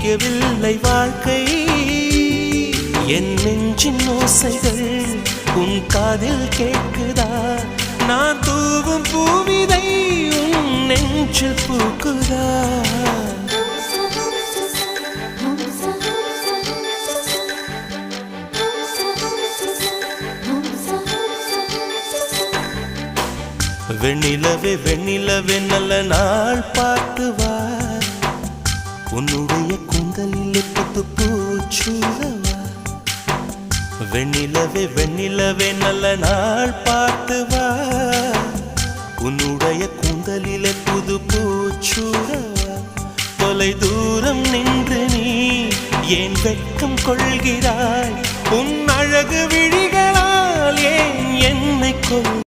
புரியவில்லை வாழ்க்கை என் நெஞ்சின் ஓசைகள் உன் காதில் கேட்குதா நான் தூவும் பூவிதை உன் நெஞ்சில் பூக்குதா வெண்ணிலவே வெண்ணிலவே நல்ல நாள் பார்த்து வா உன்னுடைய கூந்தலில் புத்து பூச்சூடவா வெண்ணிலவே வெண்ணிலவே நல்ல நாள் பார்த்து வா உன்னுடைய கூந்தலில் புது பூச்சூடவா தொலை தூரம் நின்று நீ ஏன் வெட்கம் கொள்கிறாய் உன் அழகு விழிகளால் ஏன் என்னை கொள்